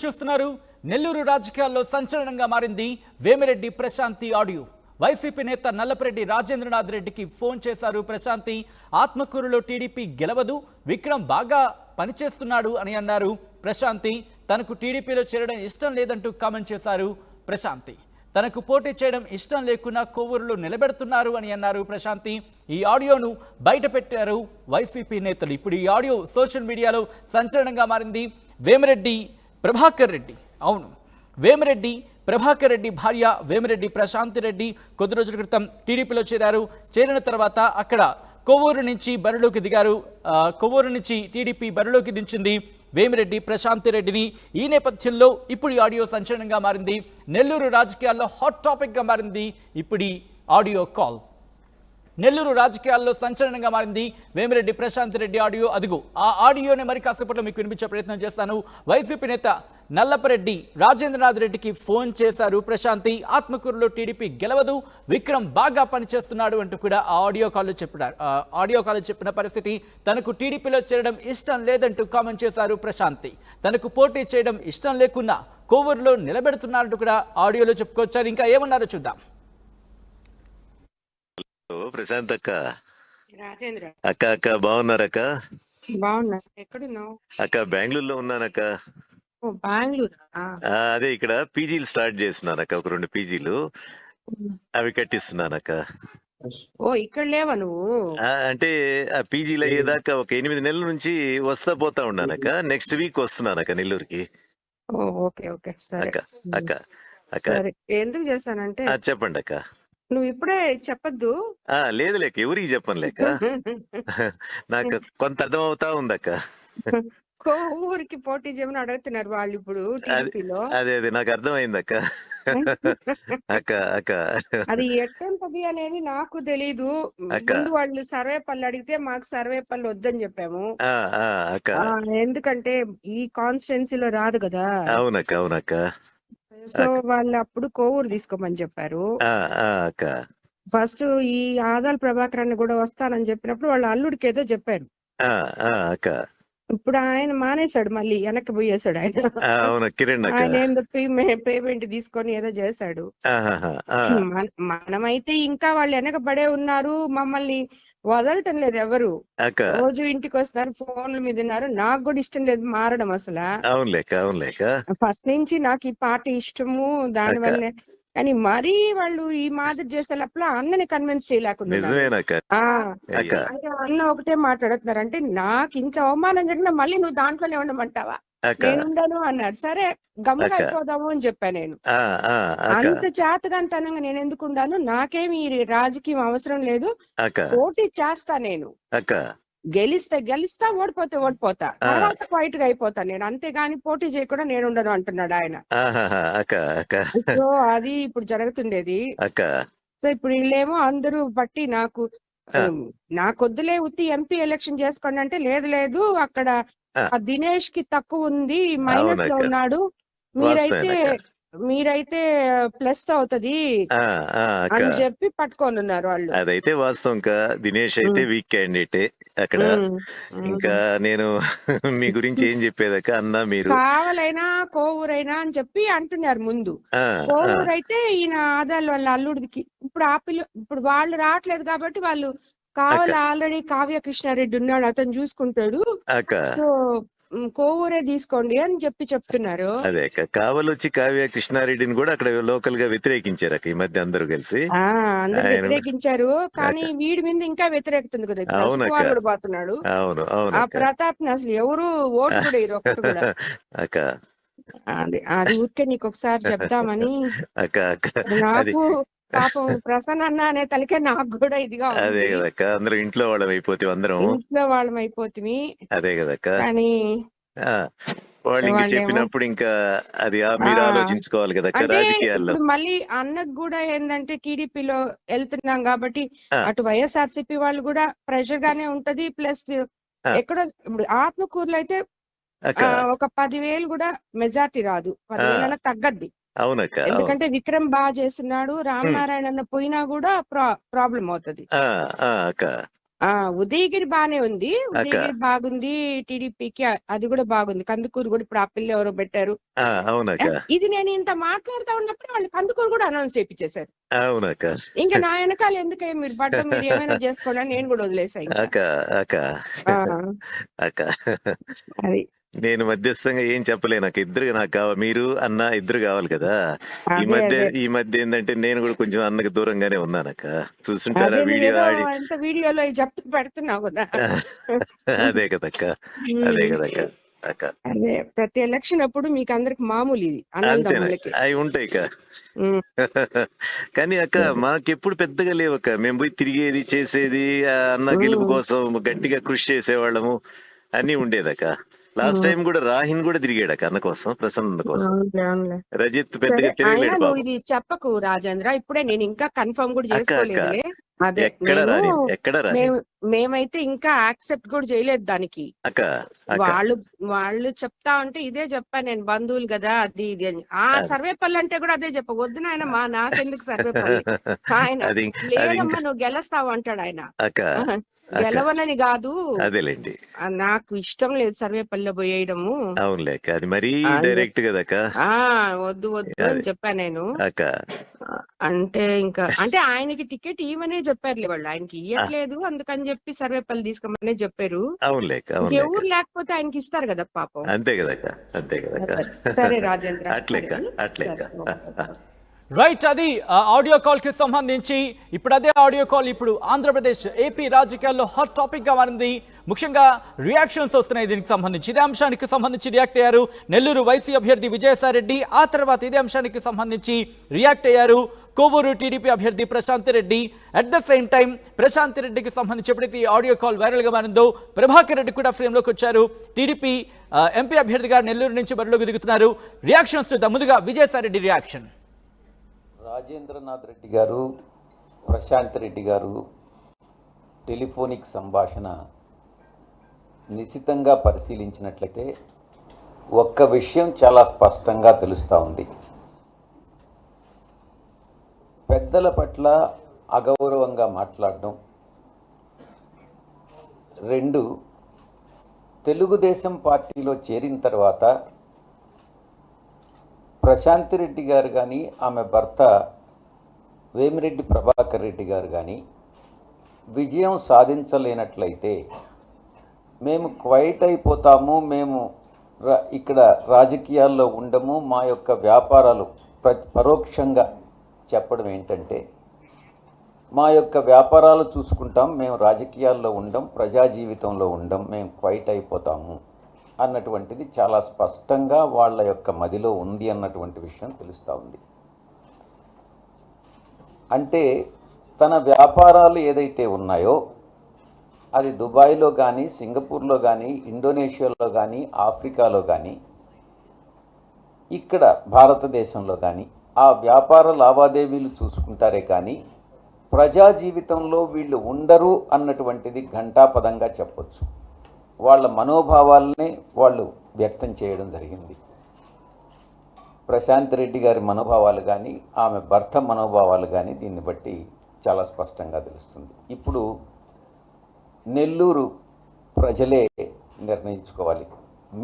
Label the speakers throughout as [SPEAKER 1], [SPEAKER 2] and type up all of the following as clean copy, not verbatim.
[SPEAKER 1] చూస్తున్నారు. నెల్లూరు రాజకీయాల్లో సంచలనంగా మారింది వేమిరెడ్డి ప్రశాంతి ఆడియో. వైసీపీ నేత నల్లపరెడ్డి రాజేంద్రనాథ్ రెడ్డికి ఫోన్ చేశారు ప్రశాంతి. ఆత్మకూరులో టీడీపీ గెలవదు, విక్రమ్ బాగా పనిచేస్తున్నాడు అని అన్నారు ప్రశాంతి. తనకు టీడీపీలో చేరడం ఇష్టం లేదంటూ కామెంట్ చేశారు ప్రశాంతి. తనకు పోటీ చేయడం ఇష్టం లేకున్నా కొవ్వూరులో నిలబెడుతున్నారు అని అన్నారు ప్రశాంతి. ఈ ఆడియోను బయట పెట్టారు వైసీపీ నేతలు. ఇప్పుడు ఈ ఆడియో సోషల్ మీడియాలో సంచలనంగా మారింది. వేమిరెడ్డి ప్రభాకర్ రెడ్డి, అవును, వేమిరెడ్డి ప్రభాకర్ రెడ్డి భార్య వేమిరెడ్డి ప్రశాంతి రెడ్డి కొద్ది రోజుల క్రితం టీడీపీలో చేరారు. చేరిన తర్వాత అక్కడ కొవ్వూరు నుంచి బరిలోకి దిగారు. కొవ్వూరు నుంచి టీడీపీ బరిలోకి దించింది వేమిరెడ్డి ప్రశాంతి రెడ్డిని. ఈ నేపథ్యంలో ఇప్పుడు ఈ ఆడియో సంచలనంగా మారింది. నెల్లూరు రాజకీయాల్లో హాట్ టాపిక్గా మారింది ఇప్పుడు ఈ ఆడియో కాల్. నెల్లూరు రాజకీయాల్లో సంచలనంగా మారింది వేమిరెడ్డి ప్రశాంతి రెడ్డి ఆడియో. అదిగో ఆ ఆడియోని మరి కాసేపట్లో మీకు వినిపించే ప్రయత్నం చేస్తాను. వైసీపీ నేత నల్లపరెడ్డి రాజేంద్రనాథ్ రెడ్డికి ఫోన్ చేశారు ప్రశాంతి. ఆత్మకూరులో టీడీపీ గెలవదు, విక్రమ్ బాగా పనిచేస్తున్నాడు అంటూ కూడా ఆ ఆడియో కాల్ చెప్పిన పరిస్థితి. తనకు టీడీపీలో చేరడం ఇష్టం లేదంటూ కామెంట్ చేశారు ప్రశాంతి. తనకు పోటీ చేయడం ఇష్టం లేకున్నా కొవ్వూరులో నిలబెడుతున్నారంటూ కూడా ఆడియోలో చెప్పుకొచ్చారు. ఇంకా ఏమన్నారో చూద్దాం.
[SPEAKER 2] ప్రశాంత్ అక్క,
[SPEAKER 3] రాజేంద్ర
[SPEAKER 2] అక్క బాగున్నారక్క?
[SPEAKER 3] బాగున్నా. ఎక్కడున్నావు?
[SPEAKER 2] అక్క బెంగళూరులో ఉన్నానక్క.
[SPEAKER 3] ఓ బెంగళూరు.
[SPEAKER 2] అదే ఇక్కడ పీజీలు స్టార్ట్ చేస్తున్నానక్క, ఒక 2 పీజీలు అవి కట్టిస్తున్నానక్క.
[SPEAKER 3] ఓ ఇక్కడ లేవా నువ్వు?
[SPEAKER 2] అంటే ఆ పీజీలు అయ్యేదాకా ఒక 8 నెలల నుంచి వస్తా పోతా ఉన్నానక్క. నెక్స్ట్ వీక్ వస్తున్నానక్క నెల్లూరుకి.
[SPEAKER 3] ఓ ఓకే ఓకే సరే
[SPEAKER 2] అక్క అక్క అక్క
[SPEAKER 3] సరే. ఎందుకు చేశానంటే
[SPEAKER 2] చెప్పండి అక్క.
[SPEAKER 3] నువ్వు ఇప్పుడే చెప్పొద్దు.
[SPEAKER 2] లేదు లేక ఎవరికి చెప్పను లేక నాకు కొంత అర్థం అవుతా ఉందక్క.
[SPEAKER 3] ఊరికి పోటీ చేయమని అడుగుతున్నారు వాళ్ళు ఇప్పుడు టీడీపీలో.
[SPEAKER 2] అదే నాకు అర్థమైందక్క. అక్క అక్క
[SPEAKER 3] అది ఎట్టంటది అనేది నాకు తెలీదు. ముందు వాళ్ళు సర్వేపల్లి అడిగితే మాకు సర్వేపల్లి వద్దని చెప్పాము. ఎందుకంటే ఈ కాన్స్టిట్యున్సీలో రాదు కదా.
[SPEAKER 2] అవునక్క అవునక్క.
[SPEAKER 3] సో వాళ్ళు అప్పుడు కొవ్వూరు తీసుకోమని చెప్పారు. ఫస్ట్ ఈ ఆదాల ప్రభాకర్ అన్న కూడా వస్తానని చెప్పినప్పుడు వాళ్ళ అల్లుడికి ఏదో చెప్పారు. ఇప్పుడు ఆయన మానేశాడు, మళ్ళీ వెనక్కి పోయేశాడు. ఆయన ఏందో పేమెంట్ తీసుకొని ఏదో చేశాడు. మనమైతే ఇంకా వాళ్ళు వెనకబడే ఉన్నారు, మమ్మల్ని వదలటం లేదు ఎవరు. రోజు ఇంటికి వస్తున్నారు, ఫోన్ల మీద ఉన్నారు. నాకు కూడా ఇష్టం లేదు మారడం అసలు. ఫస్ట్ నుంచి నాకు ఈ పార్టీ ఇష్టము, దాని వల్లే. కానీ మరీ వాళ్ళు ఈ మాదిరి చేసే లోపల అన్నని కన్విన్స్ చేయలేకుండా అంటే అన్న ఒకటే మాట్లాడుతున్నారు. అంటే నాకు ఇంత అవమానం జరిగినా మళ్ళీ నువ్వు దాంట్లోనే ఉండమంటావా? నేను ఉండను అన్నారు. సరే గమ్ముగా అయిపోదాము అని చెప్పా నేను. అంత చేతగాంతనంగా నేను ఎందుకు ఉండాను? నాకేమి ఈ రాజకీయం అవసరం లేదు, పోటీ చేస్తా నేను. గెలిస్తా, ఓడిపోతే ఓడిపోతా, తర్వాత క్వైట్ గా అయిపోతా నేను, అంతేగాని పోటీ చేయకుండా నేను ఉండను అంటున్నాడు ఆయన. సో అది ఇప్పుడు జరుగుతుండేది. సో ఇప్పుడు వీళ్ళేమో అందరూ బట్టి నాకొద్దులే ఉత్తి ఎంపీ ఎలక్షన్ చేసుకోండి అంటే, లేదు అక్కడ దినేష్ కి తక్కువ ఉంది, మైనస్ లో ఉన్నాడు, మీరైతే ప్లస్ అవుతది అని చెప్పి పట్టుకొని ఉన్నారు వాళ్ళు.
[SPEAKER 2] అదైతే వాస్తవం. దినేష్ అయితే వీక్ క్యాండిడేటే అక్కడ. ఇంకా నేను మీ గురించి ఏం చెప్పేదక్క, అన్నా మీరు
[SPEAKER 3] కావాలైనా కోవూరైనా అని చెప్పి అంటున్నారు ముందు. కోవూరు అయితే ఈయన ఆదాల వాళ్ళ అల్లుడికి ఇప్పుడు వాళ్ళు రావట్లేదు కాబట్టి వాళ్ళు కావాలి, ఆల్రెడీ కావ్య కృష్ణారెడ్డి ఉన్నాడు, అతను చూసుకుంటాడు, సో కోవూరే తీసుకోండి అని చెప్తున్నారు.
[SPEAKER 2] అదే కావాలి వచ్చి కావ్య కృష్ణారెడ్డిని కూడా అక్కడ లోకల్ గా వ్యతిరేకించారు ఈ మధ్య అందరూ కలిసి.
[SPEAKER 3] అందరూ వ్యతిరేకించారు, కానీ వీడి మీద ఇంకా వ్యతిరేకుతుంది కదా. కూడా పోతున్నాడు. ఆ ప్రతాప్ ని అసలు ఎవరు ఓటు కూడా ఇరు ఒక్కటి కూడా. అది ఊరికే నీకు ఒకసారి చెప్తామని. నాకు పాపం ప్రసన్న అన్న అనే తలకే నాకు కూడా ఇదిగా ఉంది.
[SPEAKER 2] అదే కదక్క, అందరూ ఇంట్లో వాళ్ళం
[SPEAKER 3] అయిపోతుంది.
[SPEAKER 2] అదే కదక్క,
[SPEAKER 3] కానీ
[SPEAKER 2] వాళ్ళు ఇంకా చెప్పినప్పుడు ఇంకా అది మీరు ఆలోచించుకోవాలి కదా రాజకీయాల్లో.
[SPEAKER 3] మళ్ళీ అన్నకు కూడా ఏంటంటే టీడీపీలో వెళ్తున్నాం కాబట్టి అటు వైఎస్ఆర్సీపీ వాళ్ళు కూడా ప్రెషర్ గానే ఉంటది. ప్లస్ ఎక్కడో ఇప్పుడు ఆత్మకూరులో అయితే ఒక 10,000 కూడా మెజార్టీ రాదు, 10,000 తగ్గద్ది.
[SPEAKER 2] అవునక్క,
[SPEAKER 3] ఎందుకంటే విక్రమ్ బాగా చేస్తున్నాడు, రామనారాయణ పోయినా కూడా ప్రాబ్లం అవుతుంది. ఉదయగిరి బానే ఉంది, ఉదయగిరి బాగుంది టీడీపీకి, అది కూడా బాగుంది. కందుకూరు కూడా ఇప్పుడు ఆ పిల్ల ఎవరో పెట్టారు.
[SPEAKER 2] అవునక్క.
[SPEAKER 3] ఇది నేను ఇంత మాట్లాడుతా ఉన్నప్పుడు వాళ్ళు కందుకూరు కూడా అనౌన్స్ చేయించేశారు.
[SPEAKER 2] అవునక్క.
[SPEAKER 3] ఇంకా నా వెనకాల ఎందుకే మీరు పడ్డం, మీరు ఏమైనా చేసుకోండి అని నేను కూడా వదిలేసాను. అది
[SPEAKER 2] నేను మధ్యస్థంగా ఏం చెప్పలేను. నాకు ఇద్దరు, మీరు అన్న ఇద్దరు కావాలి కదా. ఈ మధ్య ఏంటంటే నేను కూడా కొంచెం అన్నకి దూరంగానే ఉన్నానక్క. చూస్తుంటారా
[SPEAKER 3] వీడియోలో చెప్తూ పెడుతున్నావు కదా.
[SPEAKER 2] అదే కదక్క, అదే కదక్క అక్క.
[SPEAKER 3] అదే ప్రతి ఎలక్షన్ అప్పుడు మీకు అందరికి మామూలు ఇది
[SPEAKER 2] అవి ఉంటాయి అక్క. కానీ అక్క మాకెప్పుడు పెద్దగా లేవక్క. మేము పోయి తిరిగేది చేసేది, అన్న గెలుపు కోసం గట్టిగా కృషి చేసేవాళ్ళము అన్ని ఉండేదక్క. లాస్ట్ టైం కూడా రాహిన్ కూడా తిరిగాడక్క అన్న కోసం, ప్రసన్న కోసం. రజిత్ పెద్దగా తిరగలేడు.
[SPEAKER 3] ఇది చెప్పకు రాజేంద్ర, ఇప్పుడే నేను ఇంకా కన్ఫర్మ్ కూడా చేసుకోలేదు. అదే మేమైతే ఇంకా యాక్సెప్ట్ కూడా చేయలేదు దానికి. వాళ్ళు చెప్తా ఉంటే ఇదే చెప్పాను నేను, బంధువులు కదా అది ఇది అని. సర్వేపల్లి అంటే కూడా అదే చెప్పవద్దు నాయన, నాకెందుకు సర్వేపల్లి, ఆయన లేదమ్మా నువ్వు గెలుస్తావు అంటాడు ఆయన. గెలవనని కాదు,
[SPEAKER 2] అదేలేండి,
[SPEAKER 3] నాకు ఇష్టం లేదు సర్వేపల్లిలో పోయేయడము.
[SPEAKER 2] అవునులే, అది మరీ డైరెక్ట్ కదక్క.
[SPEAKER 3] వద్దు వద్దు అని చెప్పాను నేను. అంటే ఇంకా అంటే ఆయనకి టికెట్ ఇవ్వనే చెప్పారులే వాళ్ళు, ఆయనకి ఇవ్వట్లేదు అందుకని చెప్పి సర్వేపల్లి తీసుకోమనే చెప్పారు.
[SPEAKER 2] అవునులే,
[SPEAKER 3] ఎవరు లేకపోతే ఆయనకి ఇస్తారు కదా పాపం.
[SPEAKER 2] అంతే కదక్క, అంతే కదక్క.
[SPEAKER 3] సరే రాజేంద్ర,
[SPEAKER 2] అట్లేక.
[SPEAKER 1] రైట్, అది ఆడియో కాల్ కి సంబంధించి. ఇప్పుడు అదే ఆడియో కాల్ ఇప్పుడు ఆంధ్రప్రదేశ్, ఏపీ రాజకీయాల్లో హాట్ టాపిక్ గా మారింది. ముఖ్యంగా రియాక్షన్స్ వస్తున్నాయి దీనికి సంబంధించి. ఇదే అంశానికి సంబంధించి రియాక్ట్ అయ్యారు నెల్లూరు వైసీ అభ్యర్థి విజయసాయిరెడ్డి. ఆ తర్వాత ఇదే అంశానికి సంబంధించి రియాక్ట్ అయ్యారు కోవూరు టీడీపీ అభ్యర్థి Prashanti Reddy. At the same time Prashanti రెడ్డికి సంబంధించి ఎప్పుడైతే ఈ ఆడియో కాల్ వైరల్ గా మారిందో, ప్రభాకర్ రెడ్డి కూడా ఫ్రేమ్లోకి వచ్చారు. టీడీపీ ఎంపీ అభ్యర్థిగా నెల్లూరు నుంచి బరిలోకి దిగుతున్నారు. రియాక్షన్స్ ముందుగా విజయసాయిరెడ్డి రియాక్షన్.
[SPEAKER 4] రాజేంద్రనాథ్ రెడ్డి గారు, ప్రశాంత్ రెడ్డి గారు టెలిఫోనిక్ సంభాషణ నిశితంగా పరిశీలించినట్లయితే ఒక్క విషయం చాలా స్పష్టంగా తెలుస్తూ ఉంది. పెద్దల పట్ల అగౌరవంగా మాట్లాడడం, రెండు, తెలుగుదేశం పార్టీలో చేరిన తర్వాత ప్రశాంత్ రెడ్డి గారు కానీ ఆమె భర్త వేమిరెడ్డి ప్రభాకర్ రెడ్డి గారు కానీ విజయం సాధించలేనట్లయితే మేము క్వైట్ అయిపోతాము, మేము ఇక్కడ రాజకీయాల్లో ఉండము, మా యొక్క వ్యాపారాలు పరోక్షంగా చెప్పడం ఏంటంటే మా యొక్క వ్యాపారాలు చూసుకుంటాం, మేము రాజకీయాల్లో ఉండం, ప్రజా జీవితంలో ఉండం, మేము క్వైట్ అయిపోతాము అన్నటువంటిది చాలా స్పష్టంగా వాళ్ళ యొక్క మదిలో ఉంది అన్నటువంటి విషయం తెలుస్తూ ఉంది. అంటే తన వ్యాపారాలు ఏదైతే ఉన్నాయో అది దుబాయ్లో కానీ, సింగపూర్లో కానీ, ఇండోనేషియాలో కానీ, ఆఫ్రికాలో కానీ, ఇక్కడ భారతదేశంలో కానీ ఆ వ్యాపార లావాదేవీలు చూసుకుంటారే కానీ ప్రజా జీవితంలో వీళ్ళు ఉండరు అన్నటువంటిది ఘంటాపదంగా చెప్పొచ్చు. వాళ్ళ మనోభావాలనే వాళ్ళు వ్యక్తం చేయడం జరిగింది. ప్రశాంత్ రెడ్డి గారి మనోభావాలు కానీ ఆమె భర్త మనోభావాలు కానీ దీన్ని బట్టి చాలా స్పష్టంగా తెలుస్తుంది. ఇప్పుడు నెల్లూరు ప్రజలే నిర్ణయించుకోవాలి.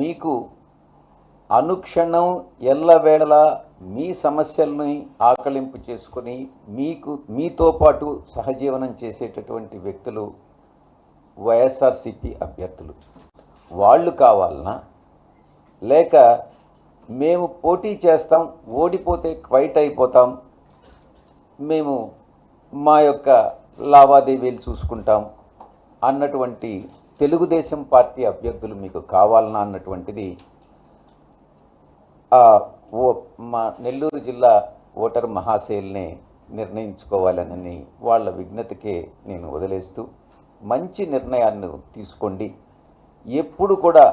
[SPEAKER 4] మీకు అనుక్షణం ఎల్లవేళలా మీ సమస్యల్ని ఆకలింపు చేసుకొని మీతో పాటు సహజీవనం చేసేటటువంటి వ్యక్తులు వైఎస్ఆర్సీపీ అభ్యర్థులు. వాళ్ళు కావాలన్నా, లేక మేము పోటీ చేస్తాం, ఓడిపోతే క్వైట్ అయిపోతాం, మేము మా యొక్క లావాదేవీలు చూసుకుంటాం అన్నటువంటి తెలుగుదేశం పార్టీ అభ్యర్థులు మీకు కావాలన్నా అన్నటువంటిది మా నెల్లూరు జిల్లా ఓటర్ మహాశైల్నే నిర్ణయించుకోవాలని వాళ్ళ విజ్ఞతకే నేను వదిలేస్తూ మంచి నిర్ణయాన్ని తీసుకోండి. ఎప్పుడు కూడా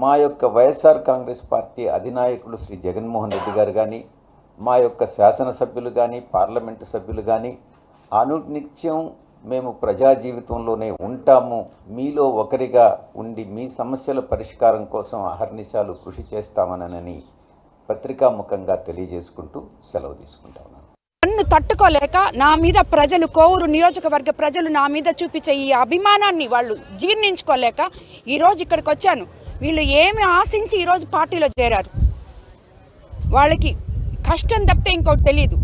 [SPEAKER 4] మా యొక్క వైఎస్ఆర్ కాంగ్రెస్ పార్టీ అధినాయకులు శ్రీ జగన్మోహన్ రెడ్డి గారు కానీ, మా యొక్క శాసనసభ్యులు కానీ, పార్లమెంటు సభ్యులు కానీ అనునిత్యం మేము ప్రజా జీవితంలోనే ఉంటాము, మీలో ఒకరిగా ఉండి మీ సమస్యల పరిష్కారం కోసం అహర్నిశాలు కృషి చేస్తామనని పత్రికాముఖంగా తెలియజేసుకుంటూ సెలవు తీసుకుంటా ఉన్నాను.
[SPEAKER 5] నన్ను తట్టుకోలేక నా మీద ప్రజలు, కోవూరు నియోజకవర్గ ప్రజలు నా మీద చూపించే ఈ అభిమానాన్ని వాళ్ళు జీర్ణించుకోలేక ఈరోజు ఇక్కడికి వచ్చాను. వీళ్ళు ఏమి ఆశించి ఈరోజు పార్టీలో చేరారు? వాళ్ళకి కష్టం తప్పితే ఇంకోటి తెలియదు.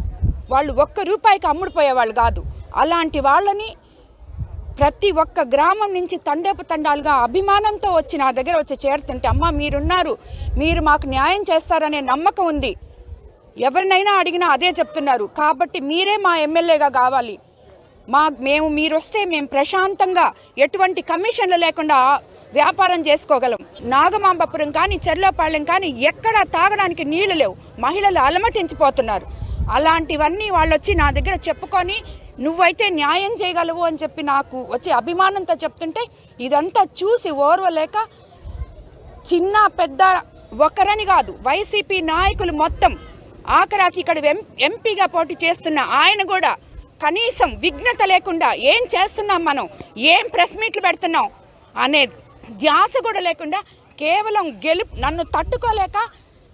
[SPEAKER 5] వాళ్ళు ₹1 అమ్ముడుపోయేవాళ్ళు కాదు. అలాంటి వాళ్ళని ప్రతి ఒక్క గ్రామం నుంచి తండాలుగా అభిమానంతో వచ్చి నా దగ్గర వచ్చి చేరుతుంటే, అమ్మ మీరున్నారు, మీరు మాకు న్యాయం చేస్తారనే నమ్మకం ఉంది. ఎవరినైనా అడిగినా అదే చెప్తున్నారు. కాబట్టి మీరే మా ఎమ్మెల్యేగా కావాలి. మీరు వస్తే మేము ప్రశాంతంగా ఎటువంటి కమిషన్లు లేకుండా వ్యాపారం చేసుకోగలం. నాగమాంబపురం కానీ చెర్లోపాళెం కానీ ఎక్కడా తాగడానికి నీళ్లు లేవు. మహిళలు అలమటించిపోతున్నారు. అలాంటివన్నీ వాళ్ళు వచ్చి నా దగ్గర చెప్పుకొని నువ్వైతే న్యాయం చేయగలవు అని చెప్పి నాకు వచ్చి అభిమానంతో చెప్తుంటే ఇదంతా చూసి ఓర్వలేక చిన్న పెద్ద ఒకరని కాదు, వైసీపీ నాయకులు మొత్తం, ఆఖరాకి ఇక్కడ ఎంపీగా పోటీ చేస్తున్న ఆయన కూడా కనీసం విఘ్నత లేకుండా ఏం చేస్తున్నాం మనం, ఏం ప్రెస్ మీట్లు పెడుతున్నాం అనే ధ్యాస కూడా లేకుండా కేవలం నన్ను తట్టుకోలేక,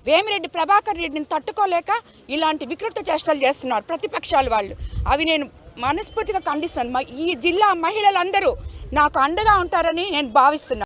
[SPEAKER 5] వేమిరెడ్డి ప్రభాకర్ రెడ్డిని తట్టుకోలేక ఇలాంటి వికృత చేష్టలు చేస్తున్నారు ప్రతిపక్షాలు వాళ్ళు. అవి నేను మనస్ఫూర్తిగా ఖండిస్తాను. ఈ జిల్లా మహిళలందరూ నాకు అండగా ఉంటారని నేను భావిస్తున్నాను.